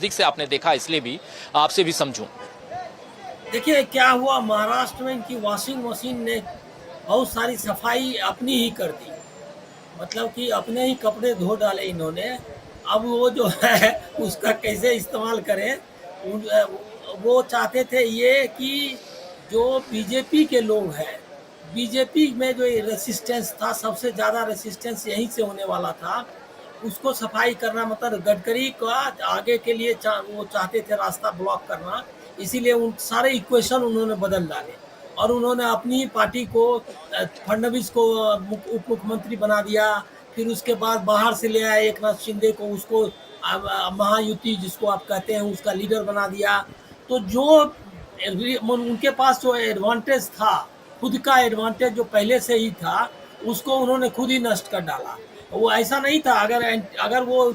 नजदीक से आपने देखा, इसलिए भी आपसे भी समझूं। देखिए क्या हुआ, महाराष्ट्र में इनकी वॉशिंग मशीन ने बहुत सारी सफाई अपनी ही कर दी। मतलब कि अपने ही कपड़े धो डाले इन्होंने। अब वो जो है उसका कैसे इस्तेमाल करें। वो चाहते थे ये कि जो बीजेपी के लोग हैं, बीजेपी में जो रेसिस्टेंस था, सबसे ज़्यादा रेसिस्टेंस यहीं से होने वाला था। उसको सफाई करना, मतलब गडकरी का आगे के लिए वो चाहते थे रास्ता ब्लॉक करना। इसीलिए उन सारे इक्वेशन उन्होंने बदल डाले और उन्होंने अपनी पार्टी को, फडणवीस को उप मुख्यमंत्री बना दिया। फिर उसके बाद बाहर से ले आए एक नाथ शिंदे को, उसको महायुति जिसको आप कहते हैं उसका लीडर बना दिया। तो जो उनके पास जो एडवांटेज था, खुद का एडवांटेज जो पहले से ही था, उसको उन्होंने खुद ही नष्ट कर डाला। वो ऐसा नहीं था, अगर अगर वो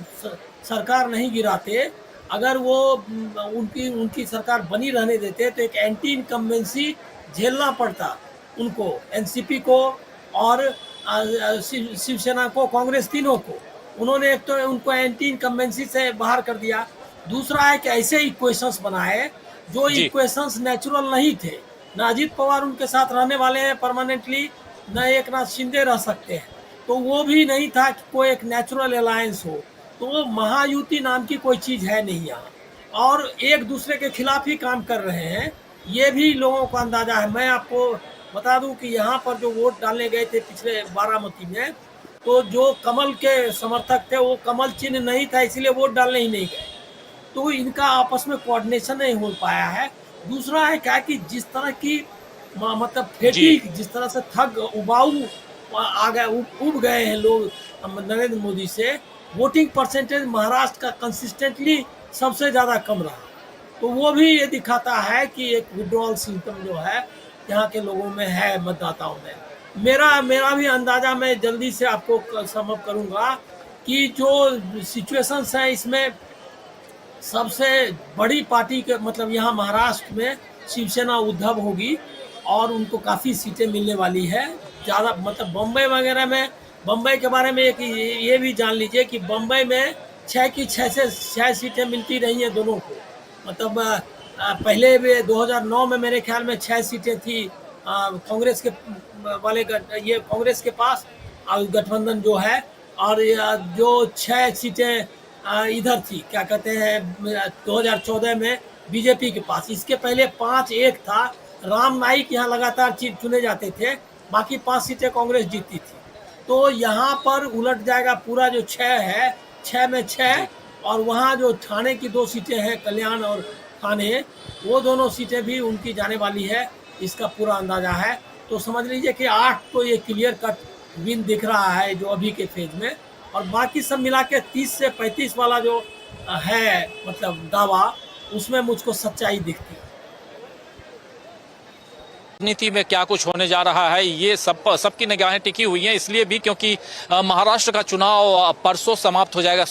सरकार नहीं गिराते, अगर वो उनकी उनकी सरकार बनी रहने देते, तो एक एंटी इनकम्बेंसी झेलना पड़ता उनको, एनसीपी को और शिवसेना को, कांग्रेस, तीनों को। उन्होंने एक तो उनको एंटी इनकम्बेंसी से बाहर कर दिया। दूसरा है कि ऐसे इक्वेशंस बनाए जो जी। इक्वेशंस नेचुरल नहीं थे। न अजीत पवार उनके साथ रहने वाले हैं परमानेंटली, न एक नाथ शिंदे रह सकते हैं। तो वो भी नहीं था कि कोई एक नेचुरल अलायंस हो। तो महायुति नाम की कोई चीज़ है नहीं यहाँ, और एक दूसरे के खिलाफ ही काम कर रहे हैं। ये भी लोगों को अंदाजा है। मैं आपको बता दूं कि यहाँ पर जो वोट डालने गए थे पिछले बारामती में, तो जो कमल के समर्थक थे वो कमल चिन्ह नहीं था, इसलिए वोट डालने ही नहीं गए। तो इनका आपस में कोऑर्डिनेशन नहीं हो पाया है। दूसरा है क्या कि जिस तरह की मतलब जी। फेटी, जिस तरह से थक उबाऊ आ गए, उब गए हैं लोग नरेंद्र मोदी से। वोटिंग परसेंटेज महाराष्ट्र का कंसिस्टेंटली सबसे ज़्यादा कम रहा। तो वो भी ये दिखाता है कि एक विड्रॉल सिम्टम जो है यहाँ के लोगों में है, मतदाताओं में। मेरा मेरा भी अंदाजा, मैं जल्दी से आपको समअप करूँगा कि जो सिचुएशंस हैं इसमें सबसे बड़ी पार्टी के, मतलब यहाँ महाराष्ट्र में शिवसेना उद्धव होगी और उनको काफ़ी सीटें मिलने वाली है ज़्यादा। मतलब बम्बई वगैरह में, बम्बई के बारे में एक ये भी जान लीजिए कि बम्बई में 6 की 6 से 6 सीटें मिलती रही हैं दोनों को। मतलब पहले भी 2009 में मेरे ख्याल में 6 सीटें थी कांग्रेस के ये कांग्रेस के पास, और गठबंधन जो है। और जो 6 सीटें इधर थी, क्या कहते हैं, 2014 में बीजेपी के पास। इसके पहले 5-1 था। राम नाईक यहाँ लगातार चुने जाते थे, बाकी 5 सीटें कांग्रेस जीतती थी। तो यहाँ पर उलट जाएगा पूरा, जो 6 है, 6 में 6। जी। और वहाँ जो ठाणे की 2 सीटें हैं, कल्याण और ठाणे, वो दोनों सीटें भी उनकी जाने वाली है, इसका पूरा अंदाजा है। तो समझ लीजिए कि 8 तो ये क्लियर कट विन दिख रहा है जो अभी के फेज में। और बाकी सब मिला के 30 से 35 वाला जो है, मतलब दावा, उसमें मुझको सच्चाई दिखती है। राजनीति में क्या कुछ होने जा रहा है, ये सबकी निगाहें टिकी हुई हैं, इसलिए भी क्योंकि महाराष्ट्र का चुनाव परसों समाप्त हो जाएगा,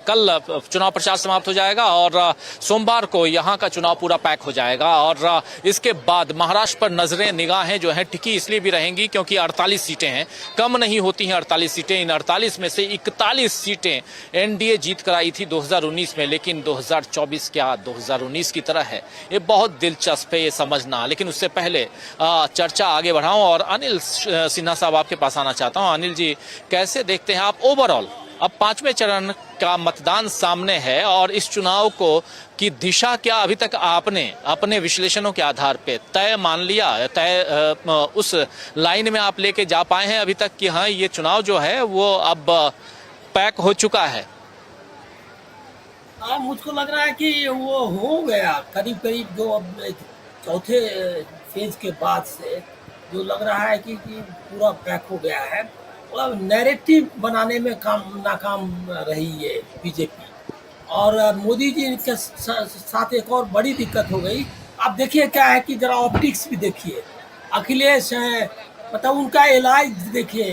कल चुनाव प्रचार समाप्त हो जाएगा और सोमवार को यहाँ का चुनाव पूरा पैक हो जाएगा। और इसके बाद महाराष्ट्र पर नजरें निगाहें जो हैं टिकी इसलिए भी रहेंगी क्योंकि 48 सीटें हैं, कम नहीं होती हैं 48 सीटें। इन 48 में से 41 सीटें एनडीए जीत कर आई थी 2019 में, लेकिन 2024 क्या 2019 की तरह है, ये बहुत दिलचस्प है ये समझना। लेकिन उससे पहले चर्चा आगे बढ़ाऊं और अनिल सिन्हा साहब आपके पास आना चाहता हूं। अनिल जी, कैसे देखते हैं आप ओवरऑल, अब 5वें चरण का मतदान सामने है और इस चुनाव को की दिशा क्या अभी तक आपने अपने विश्लेषणों के आधार पे तय मान लिया, तय उस लाइन में आप लेके जा पाए हैं अभी तक कि हाँ ये चुनाव जो है वो अब पैक हो चुका है? मुझको लग रहा है कि वो हो गया करीब करीब, जो अब चौथे फेज के बाद से जो लग रहा है कि पूरा पैक हो गया है। और नैरेटिव बनाने में नाकाम रही है बीजेपी। और मोदी जी के साथ एक और बड़ी दिक्कत हो गई। आप देखिए क्या है कि जरा ऑप्टिक्स भी देखिए। अखिलेश हैं, मतलब उनका इलाज देखिए।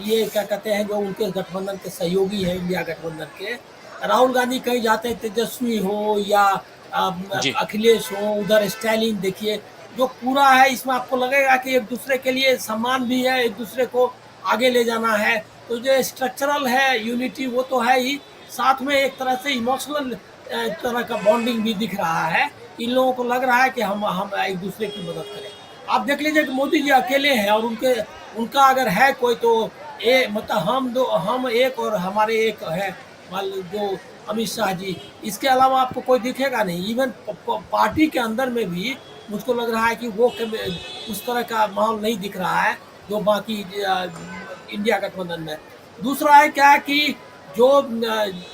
ये क्या कहते हैं, जो उनके गठबंधन के सहयोगी हैं, इंडिया गठबंधन के, राहुल गांधी कहीं जाते हैं, तेजस्वी हो या जी। अखिलेश हो, उधर स्टाइलिंग देखिए। जो पूरा है इसमें आपको लगेगा कि एक दूसरे के लिए सम्मान भी है, एक दूसरे को आगे ले जाना है। तो जो स्ट्रक्चरल है यूनिटी वो तो है ही, साथ में एक तरह से इमोशनल तरह का बॉन्डिंग भी दिख रहा है। इन लोगों को लग रहा है कि हम एक दूसरे की मदद करें। आप देख लीजिए कि मोदी जी अकेले हैं और उनका अगर है कोई तो मतलब हम एक और हमारे एक है मान लो जो अमित शाह जी, इसके अलावा आपको कोई दिखेगा नहीं। इवन पार्टी के अंदर में भी मुझको लग रहा है कि वो उस तरह का माहौल नहीं दिख रहा है जो बाकी इंडिया गठबंधन में। दूसरा है क्या कि जो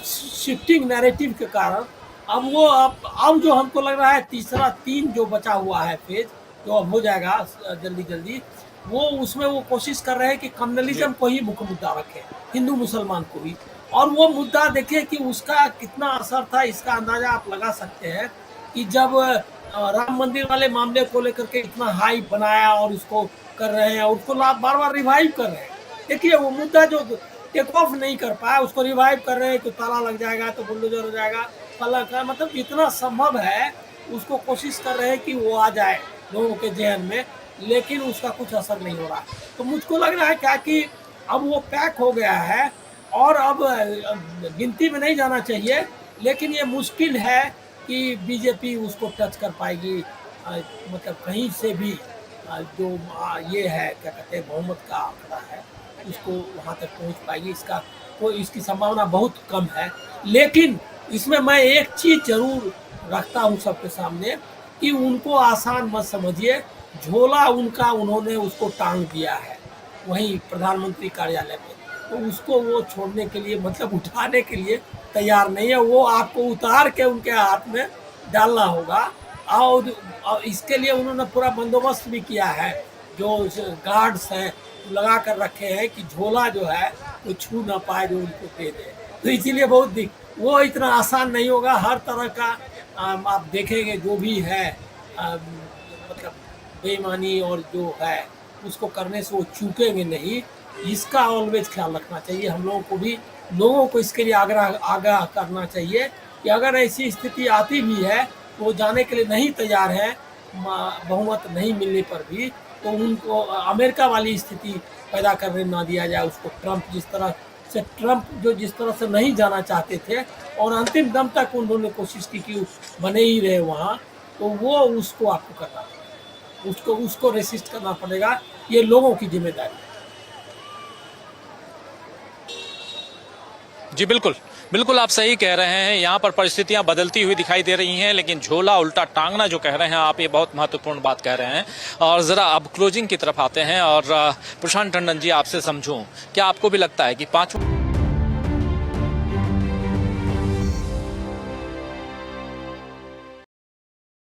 शिफ्टिंग नैरेटिव के कारण अब जो हमको लग रहा है तीसरा 3 जो बचा हुआ है फेज जो अब हो जाएगा जल्दी जल्दी, वो उसमें वो कोशिश कर रहे हैं कि कम्युनलिज्म को ही मुख्य मुद्दा रखें, हिंदू मुसलमान को भी। और वो मुद्दा देखिए कि उसका कितना असर था, इसका अंदाजा आप लगा सकते हैं कि जब राम मंदिर वाले मामले को लेकर के इतना हाइप बनाया और उसको कर रहे हैं, उसको बार बार रिवाइव कर रहे हैं। देखिए वो मुद्दा जो टेक ऑफ नहीं कर पाया उसको रिवाइव कर रहे हैं कि ताला लग जाएगा तो बुलडोजर हो जाएगा, फला का मतलब जितना संभव है उसको कोशिश कर रहे हैं कि वो आ जाए लोगों के जहन में, लेकिन उसका कुछ असर नहीं हो रहा। तो मुझको लग रहा है क्या कि अब वो पैक हो गया है और अब गिनती में नहीं जाना चाहिए, लेकिन ये मुश्किल है कि बीजेपी उसको टच कर पाएगी। मतलब कहीं से भी जो ये है क्या कहते हैं बहुमत का आंकड़ा है उसको वहाँ तक पहुँच पाएगी, इसकी संभावना बहुत कम है। लेकिन इसमें मैं एक चीज़ जरूर रखता हूँ सबके सामने कि उनको आसान मत समझिए, झोला उनका उन्होंने उसको टांग दिया है वहीं प्रधानमंत्री कार्यालय में, तो उसको वो छोड़ने के लिए मतलब उठाने के लिए तैयार नहीं है। वो आपको उतार के उनके हाथ में डालना होगा और इसके लिए उन्होंने पूरा बंदोबस्त भी किया है, जो गार्ड्स हैं लगा कर रखे हैं कि झोला जो है वो छू ना पाए जो उनको दे दे। तो इसीलिए वो इतना आसान नहीं होगा। हर तरह का आप देखेंगे जो भी है मतलब बेईमानी और जो है उसको करने से वो चूकेंगे नहीं, इसका ऑलवेज ख्याल रखना चाहिए। हम लोगों को भी लोगों को इसके लिए आगाह करना चाहिए कि अगर ऐसी स्थिति आती भी है तो वो जाने के लिए नहीं तैयार है बहुमत नहीं मिलने पर भी, तो उनको अमेरिका वाली स्थिति पैदा करने ना दिया जाए उसको। ट्रंप जिस तरह से नहीं जाना चाहते थे और अंतिम दम तक उन्होंने कोशिश की कि बने ही रहे वहाँ, तो वो उसको आपको करना पड़ेगा, उसको रेसिस्ट करना पड़ेगा। ये लोगों की जिम्मेदारी है। जी बिल्कुल बिल्कुल, आप सही कह रहे हैं। यहाँ पर परिस्थितियां बदलती हुई दिखाई दे रही हैं, लेकिन झोला उल्टा टांगना जो कह रहे हैं आप, ये बहुत महत्वपूर्ण बात कह रहे हैं। और जरा अब क्लोजिंग की तरफ आते हैं और प्रशांत टंडन जी आपसे समझूं, क्या आपको भी लगता है कि 5